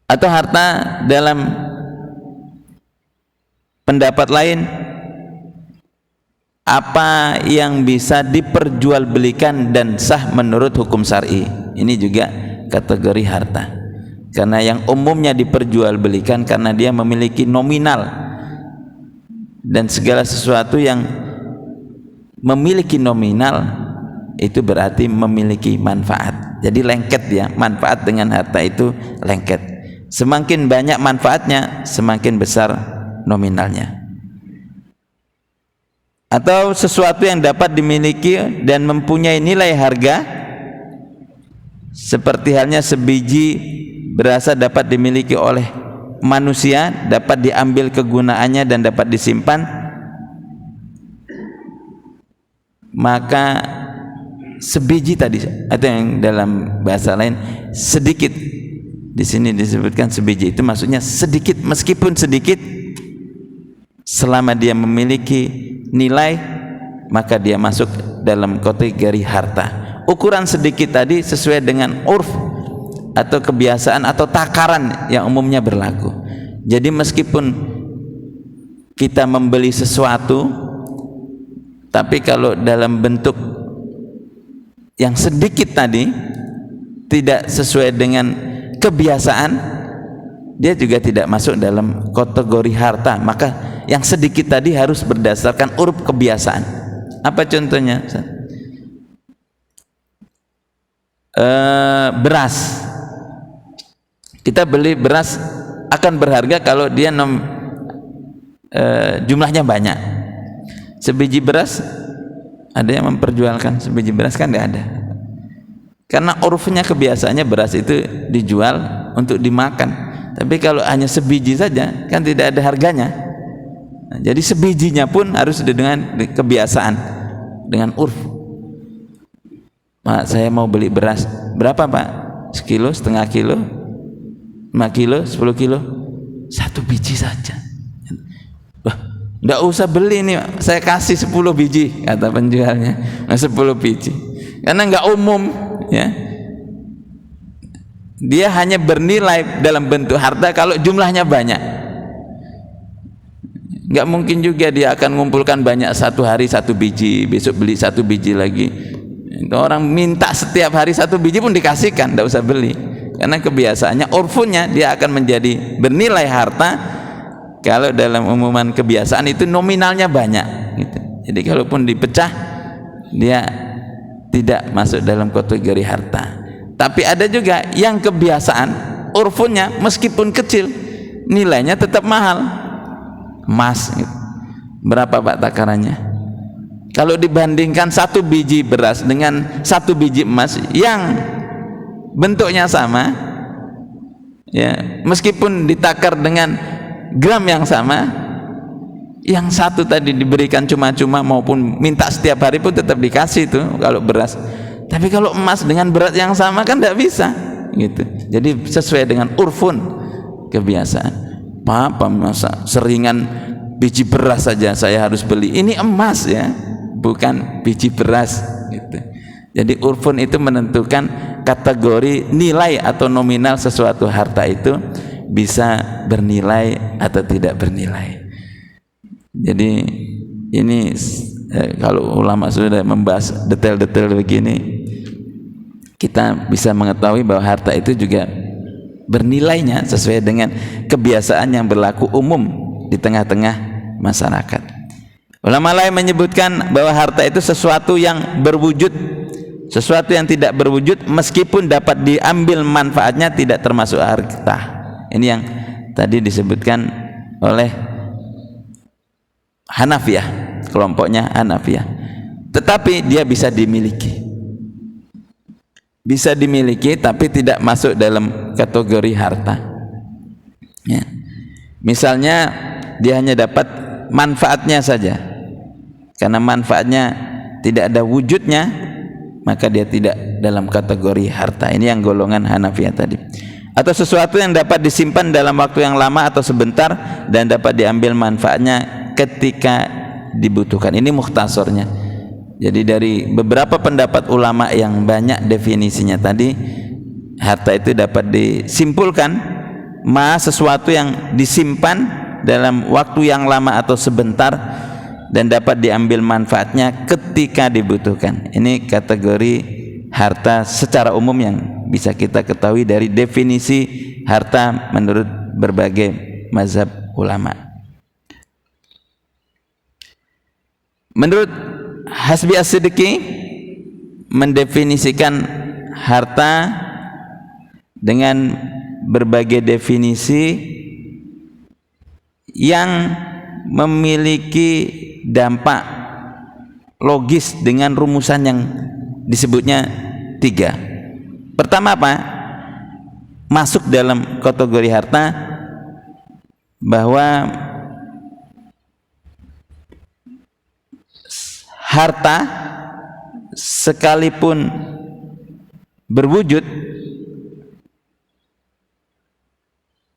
Atau harta dalam pendapat lain, apa yang bisa diperjualbelikan dan sah menurut hukum syar'i. Ini juga kategori harta. Karena yang umumnya diperjualbelikan karena dia memiliki nominal, dan segala sesuatu yang memiliki nominal itu berarti memiliki manfaat. Jadi lengket dia, manfaat dengan harta itu lengket. Semakin banyak manfaatnya, semakin besar nominalnya. Atau sesuatu yang dapat dimiliki dan mempunyai nilai harga, seperti halnya sebiji beras dapat dimiliki oleh manusia, dapat diambil kegunaannya dan dapat disimpan, maka sebiji tadi, atau yang dalam bahasa lain sedikit, di sini disebutkan sebiji, itu maksudnya sedikit, meskipun sedikit, selama dia memiliki nilai maka dia masuk dalam kategori harta. Ukuran sedikit tadi sesuai dengan urf atau kebiasaan atau takaran yang umumnya berlaku. Jadi meskipun kita membeli sesuatu, tapi kalau dalam bentuk yang sedikit tadi tidak sesuai dengan kebiasaan, dia juga tidak masuk dalam kategori harta. Maka yang sedikit tadi harus berdasarkan uruf kebiasaan. Apa contohnya? Beras. Kita beli beras akan berharga kalau dia jumlahnya banyak. Sebiji beras, ada yang memperjualkan sebiji beras, kan tidak ada. Karena urufnya, kebiasaannya beras itu dijual untuk dimakan. Tapi kalau hanya sebiji saja, kan tidak ada harganya. Nah, jadi sebijinya pun harus dengan kebiasaan, dengan urf. Pak, saya mau beli beras, berapa Pak? Sekilo, setengah kilo, 5 kilo, 10 kilo, 1 biji saja. Wah, enggak usah beli ini, saya kasih 10 biji, kata penjualnya. Nah, 10 biji, karena enggak umum, ya. Dia hanya bernilai dalam bentuk harta kalau jumlahnya banyak. Enggak mungkin juga dia akan mengumpulkan banyak, satu hari 1 biji, besok beli 1 biji lagi. Itu orang minta setiap hari 1 biji pun dikasihkan, enggak usah beli. Karena kebiasaannya, urfunya, dia akan menjadi bernilai harta kalau dalam umuman kebiasaan itu nominalnya banyak gitu. Jadi kalaupun dipecah, dia tidak masuk dalam kategori harta. Tapi ada juga yang kebiasaan, urfunya meskipun kecil, nilainya tetap mahal. Emas gitu. Berapa Pak takarannya? Kalau dibandingkan 1 biji beras dengan 1 biji emas yang bentuknya sama, ya, meskipun ditakar dengan gram yang sama, yang satu tadi diberikan cuma-cuma maupun minta setiap hari pun tetap dikasih itu kalau beras. Tapi kalau emas dengan berat yang sama kan tidak bisa gitu. Jadi sesuai dengan urfun, kebiasaan. Apa masa seringan biji beras saja saya harus beli, ini emas ya, bukan biji beras gitu. Jadi urfun itu menentukan kategori nilai atau nominal sesuatu harta itu bisa bernilai atau tidak bernilai. Jadi ini kalau ulama sudah membahas detail-detail begini, kita bisa mengetahui bahwa harta itu juga bernilainya sesuai dengan kebiasaan yang berlaku umum di tengah-tengah masyarakat. Ulama lain menyebutkan bahwa harta itu sesuatu yang berwujud, sesuatu yang tidak berwujud meskipun dapat diambil manfaatnya tidak termasuk harta. Ini yang tadi disebutkan oleh Hanafiyah, kelompoknya Hanafiyah. Tetapi dia bisa dimiliki, bisa dimiliki tapi tidak masuk dalam kategori harta, ya. Misalnya dia hanya dapat manfaatnya saja, karena manfaatnya tidak ada wujudnya, maka dia tidak dalam kategori harta. Ini yang golongan Hanafiyah tadi. Atau sesuatu yang dapat disimpan dalam waktu yang lama atau sebentar dan dapat diambil manfaatnya ketika dibutuhkan. Ini mukhtasornya. Jadi dari beberapa pendapat ulama yang banyak definisinya tadi, harta itu dapat disimpulkan sesuatu yang disimpan dalam waktu yang lama atau sebentar dan dapat diambil manfaatnya ketika dibutuhkan. Ini kategori harta secara umum yang bisa kita ketahui dari definisi harta menurut berbagai mazhab ulama. Menurut Hasbi As-Siddiqi mendefinisikan harta dengan berbagai definisi yang memiliki dampak logis dengan rumusan yang disebutnya 3. Pertama apa? Masuk dalam kategori harta bahwa harta sekalipun berwujud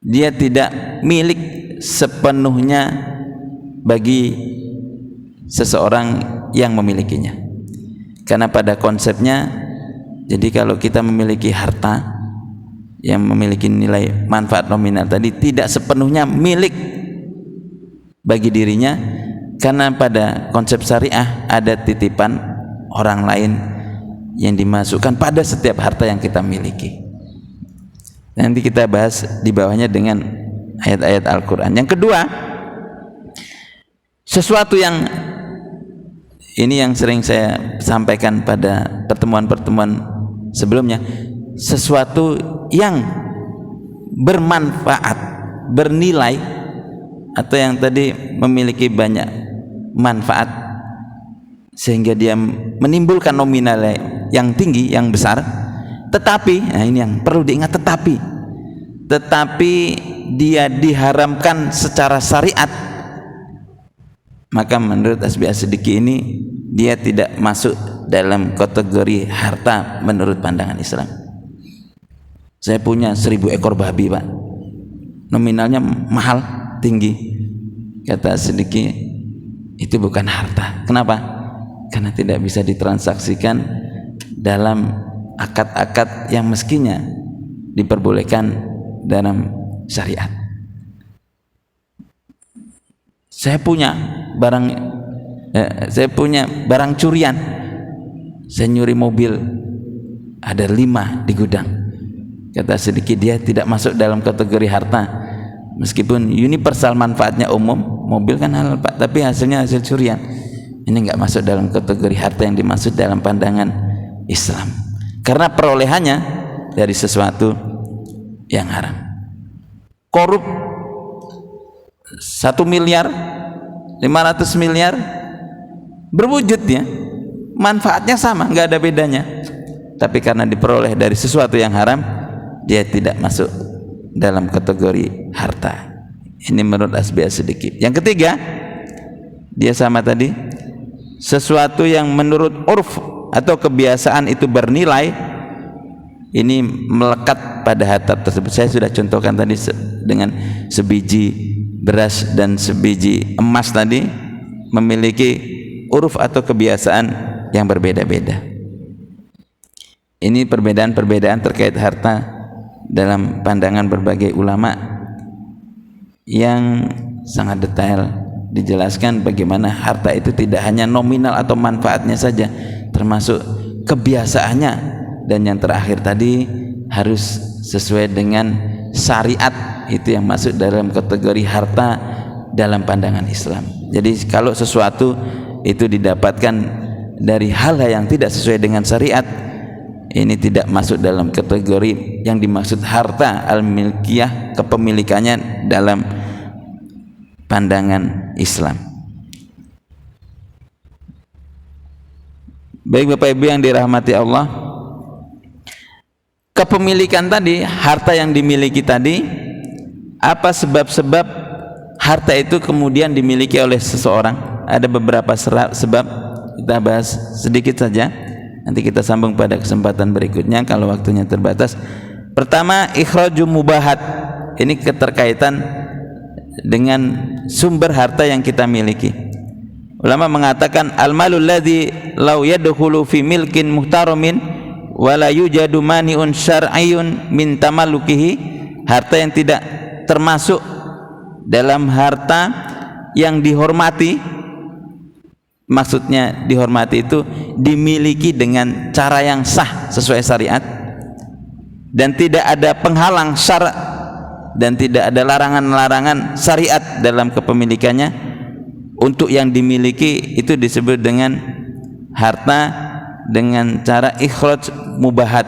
dia tidak milik sepenuhnya bagi seseorang yang memilikinya. Karena pada konsepnya, jadi kalau kita memiliki harta yang memiliki nilai manfaat nominal tadi tidak sepenuhnya milik bagi dirinya, karena pada konsep syariah ada titipan orang lain yang dimasukkan pada setiap harta yang kita miliki. Nanti kita bahas di bawahnya dengan ayat-ayat Al-Quran. Yang kedua, sesuatu yang ini yang sering saya sampaikan pada pertemuan-pertemuan sebelumnya, sesuatu yang bermanfaat, bernilai, atau yang tadi memiliki banyak manfaat sehingga dia menimbulkan nominal yang tinggi, yang besar, tetapi, nah ini yang perlu diingat, tetapi dia diharamkan secara syariat, maka menurut Hasbi As-Siddiqi ini dia tidak masuk dalam kategori harta menurut pandangan Islam. Saya punya 1000 ekor babi, Pak, nominalnya mahal, tinggi. Kata As-Siddiqi, itu bukan harta. Kenapa? Karena tidak bisa ditransaksikan dalam akad-akad yang mestinya diperbolehkan dalam syariat. Saya punya barang curian, saya nyuri mobil, ada 5 di gudang. Kata sedikit, dia tidak masuk dalam kategori harta, meskipun universal manfaatnya umum, mobil kan halal, Pak, tapi hasilnya hasil curian. Ini enggak masuk dalam kategori harta yang dimaksud dalam pandangan Islam, karena perolehannya dari sesuatu yang haram. Korup 1 miliar, 500 miliar berwujud ya, manfaatnya sama, nggak ada bedanya, tapi karena diperoleh dari sesuatu yang haram, dia tidak masuk dalam kategori harta. Ini menurut Hasbi As-Siddiqi. Yang ketiga, dia sama tadi, sesuatu yang menurut urf atau kebiasaan itu bernilai, ini melekat pada harta tersebut. Saya sudah contohkan tadi dengan sebiji beras dan sebiji emas tadi, memiliki uruf atau kebiasaan yang berbeda-beda. Ini perbedaan-perbedaan terkait harta dalam pandangan berbagai ulama yang sangat detail dijelaskan bagaimana harta itu tidak hanya nominal atau manfaatnya saja, termasuk kebiasaannya, dan yang terakhir tadi harus sesuai dengan syariat. Itu yang masuk dalam kategori harta dalam pandangan Islam. Jadi kalau sesuatu itu didapatkan dari hal yang tidak sesuai dengan syariat, ini tidak masuk dalam kategori yang dimaksud harta al-milkiyah, kepemilikannya dalam pandangan Islam. Baik Bapak Ibu yang dirahmati Allah, kepemilikan tadi, harta yang dimiliki tadi, apa sebab-sebab harta itu kemudian dimiliki oleh seseorang? Ada beberapa sebab, kita bahas sedikit saja, nanti kita sambung pada kesempatan berikutnya kalau waktunya terbatas. Pertama, ikhraju mubahat. Ini keterkaitan dengan sumber harta yang kita miliki. Ulama mengatakan al-malul ladzi law yadkhulu fi milkin muhtaramin wa la yujadu mani'un syar'iyyun min tamallukihi harta yang tidak termasuk dalam harta yang dihormati. Maksudnya dihormati itu dimiliki dengan cara yang sah sesuai syariat dan tidak ada penghalang syara' dan tidak ada larangan-larangan syariat dalam kepemilikannya. Untuk yang dimiliki itu disebut dengan harta dengan cara ikhraj mubahat.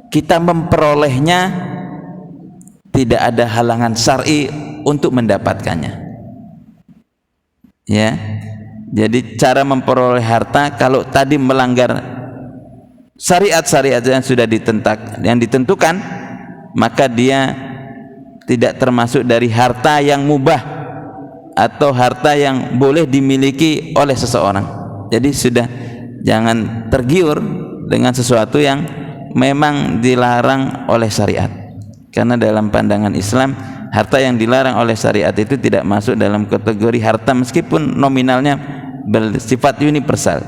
Kita memperolehnya tidak ada halangan syar'i untuk mendapatkannya, ya. Jadi cara memperoleh harta kalau tadi melanggar syariat-syariat yang sudah ditentukan, maka dia tidak termasuk dari harta yang mubah atau harta yang boleh dimiliki oleh seseorang. Jadi sudah jangan tergiur dengan sesuatu yang memang dilarang oleh syariat, karena dalam pandangan Islam harta yang dilarang oleh syariat itu tidak masuk dalam kategori harta meskipun nominalnya bersifat universal.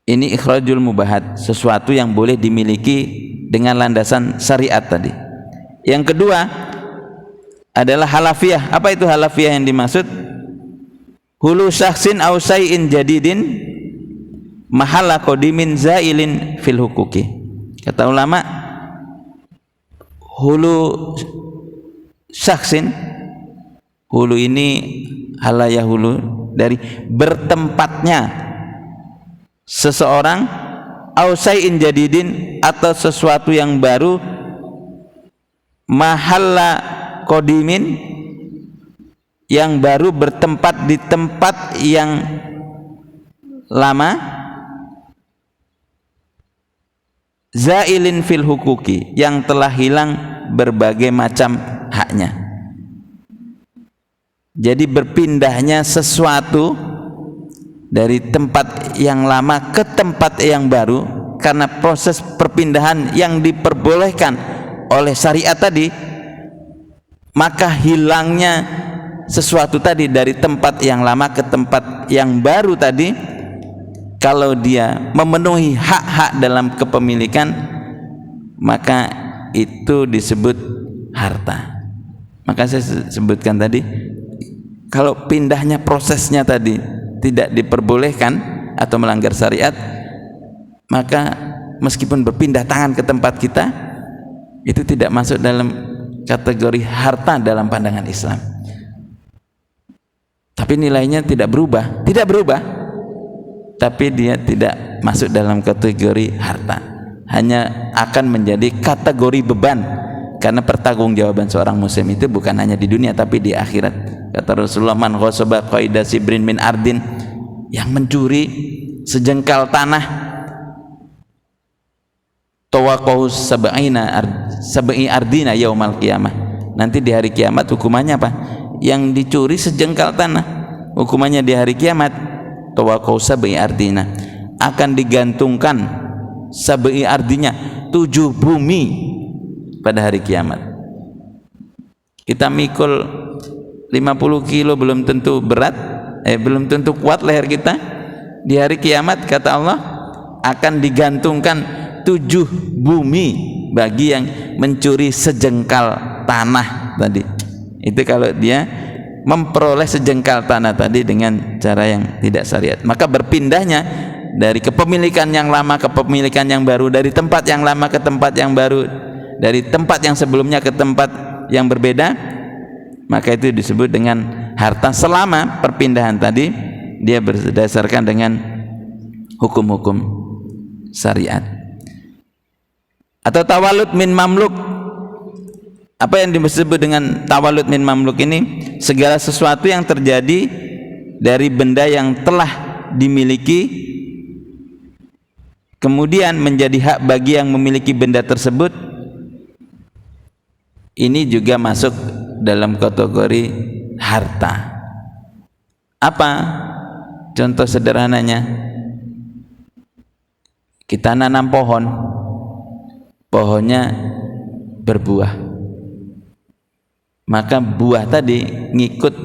Ini ikhrajul mubahat, sesuatu yang boleh dimiliki dengan landasan syariat tadi. Yang kedua adalah halafiyah. Apa itu halafiyah yang dimaksud? Hulu syakhsin aw syai'in jadidin mahalla qadimin zailin fil hukuki. Kata ulama, hulu syakhsin, hulu ini halayah hulu dari bertempatnya seseorang, aw syai'in jadidin atau sesuatu yang baru, mahalla qadimin yang baru bertempat di tempat yang lama, zailin fil hukuki yang telah hilang berbagai macam haknya. Jadi berpindahnya sesuatu dari tempat yang lama ke tempat yang baru karena proses perpindahan yang diperbolehkan oleh syariat tadi, maka hilangnya sesuatu tadi dari tempat yang lama ke tempat yang baru tadi, kalau dia memenuhi hak-hak dalam kepemilikan, maka itu disebut harta. Maka saya sebutkan tadi, kalau pindahnya prosesnya tadi tidak diperbolehkan atau melanggar syariat, maka meskipun berpindah tangan ke tempat kita, itu tidak masuk dalam kategori harta dalam pandangan Islam. Tapi nilainya tidak berubah, tapi dia tidak masuk dalam kategori harta, hanya akan menjadi kategori beban, karena pertanggungjawaban seorang muslim itu bukan hanya di dunia tapi di akhirat. Kata Rasulullah, man ghasaba qaida sibrin min ardin, yang mencuri sejengkal tanah, tawaqahu sab'i ardina yaumal qiyamah, nanti di hari kiamat hukumannya apa? Yang dicuri sejengkal tanah, hukumannya di hari kiamat tawaqahu sab'i ardina, akan digantungkan sab'i ardinya, 7 bumi pada hari kiamat. Kita mikul 50 kilo belum tentu berat, belum tentu kuat leher kita. Di hari kiamat kata Allah akan digantungkan 7 bumi bagi yang mencuri sejengkal tanah tadi. Itu kalau dia memperoleh sejengkal tanah tadi dengan cara yang tidak syariat. Maka berpindahnya dari kepemilikan yang lama ke kepemilikan yang baru, dari tempat yang lama ke tempat yang baru, dari tempat yang sebelumnya ke tempat yang berbeda, maka itu disebut dengan harta selama perpindahan tadi dia berdasarkan dengan hukum-hukum syariat. Atau tawalud min mamluk. Apa yang disebut dengan tawalud min mamluk ini? Segala sesuatu yang terjadi dari benda yang telah dimiliki kemudian menjadi hak bagi yang memiliki benda tersebut, ini juga masuk dalam kategori harta. Apa contoh sederhananya? Kita nanam pohon, pohonnya berbuah, maka buah tadi ngikut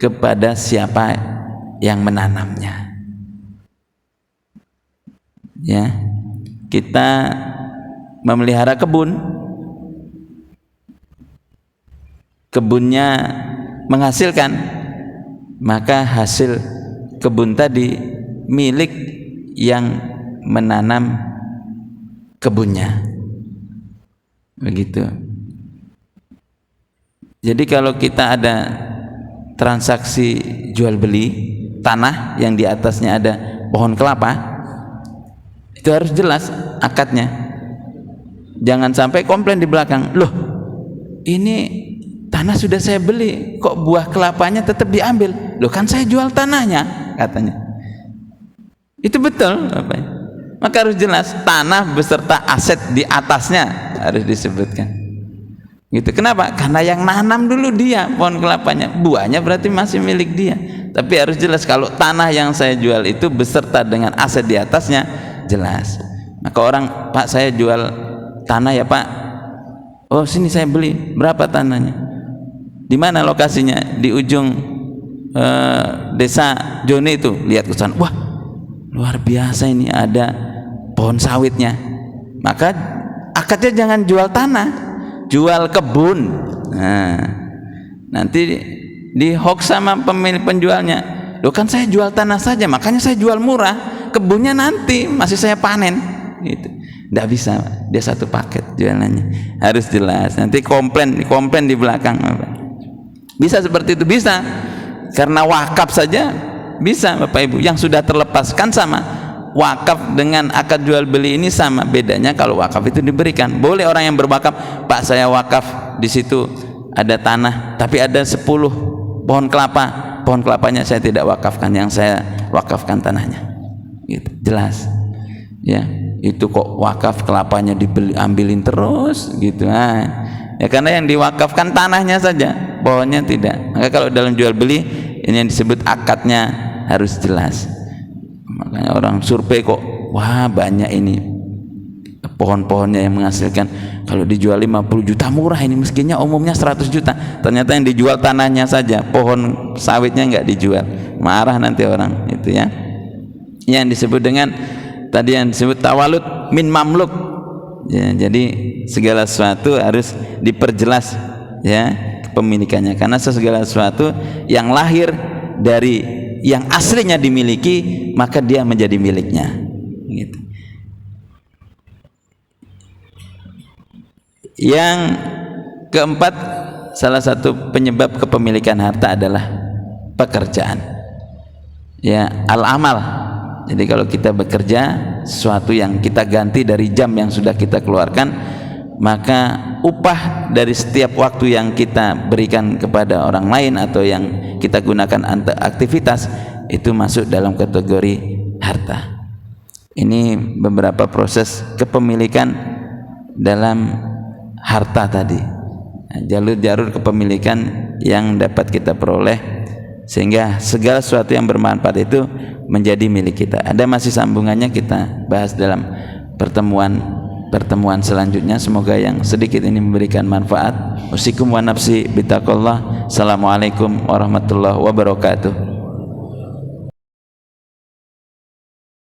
kepada siapa yang menanamnya. Ya, kita memelihara kebun, kebunnya menghasilkan, maka hasil kebun tadi milik yang menanam kebunnya. Begitu. Jadi kalau kita ada transaksi jual beli tanah yang di atasnya ada pohon kelapa, itu harus jelas akadnya. Jangan sampai komplain di belakang, loh ini tanah sudah saya beli, kok buah kelapanya tetap diambil? Loh kan saya jual tanahnya, katanya. Itu betul, Bapak. Maka harus jelas tanah beserta aset di atasnya harus disebutkan. Gitu. Kenapa? Karena yang nanam dulu dia pohon kelapanya, buahnya berarti masih milik dia. Tapi harus jelas kalau tanah yang saya jual itu beserta dengan aset di atasnya, jelas. Maka orang, Pak saya jual tanah ya Pak. Oh sini saya beli, berapa tanahnya? Di mana lokasinya? Di ujung desa Joni itu. Lihat ke sana, wah luar biasa ini ada pohon sawitnya. Maka akadnya jangan jual tanah, jual kebun. Nah, nanti di hoax sama pemilik penjualnya, loh kan saya jual tanah saja, makanya saya jual murah, kebunnya nanti masih saya panen. Gitu. Nggak bisa, dia satu paket jualannya, harus jelas. Nanti komplain di belakang. Bisa seperti itu, bisa. Karena wakaf saja bisa, Bapak Ibu. Yang sudah terlepaskan sama. Wakaf dengan akad jual beli ini sama, bedanya kalau wakaf itu diberikan. Boleh orang yang berwakaf, Pak saya wakaf di situ ada tanah, tapi ada 10 pohon kelapa, pohon kelapanya saya tidak wakafkan, yang saya wakafkan tanahnya. Gitu, jelas. Ya, itu kok wakaf kelapanya dibeli, ambilin terus gitu. Nah, ya karena yang diwakafkan tanahnya saja, pohonnya tidak. Maka kalau dalam jual beli ini yang disebut akadnya harus jelas. Makanya orang survei kok, wah banyak ini pohon-pohonnya yang menghasilkan, kalau dijual 50 juta murah, ini mestinya umumnya 100 juta. Ternyata yang dijual tanahnya saja, pohon sawitnya nggak dijual. Marah nanti orang itu ya. Yang disebut dengan tadi yang disebut tawalud min mamluk ya, jadi segala sesuatu harus diperjelas ya kepemilikannya, karena segala sesuatu yang lahir dari yang aslinya dimiliki maka dia menjadi miliknya gitu. Yang keempat, salah satu penyebab kepemilikan harta adalah pekerjaan ya, al-amal. Jadi kalau kita bekerja, sesuatu yang kita ganti dari jam yang sudah kita keluarkan, maka upah dari setiap waktu yang kita berikan kepada orang lain atau yang kita gunakan untuk aktivitas itu masuk dalam kategori harta. Ini beberapa proses kepemilikan dalam harta tadi, jalur-jalur kepemilikan yang dapat kita peroleh sehingga segala sesuatu yang bermanfaat itu menjadi milik kita. Ada masih sambungannya, kita bahas dalam pertemuan selanjutnya. Semoga yang sedikit ini memberikan manfaat. Usikum wa nafsi bitaqullah. Assalamualaikum warahmatullahi wabarakatuh.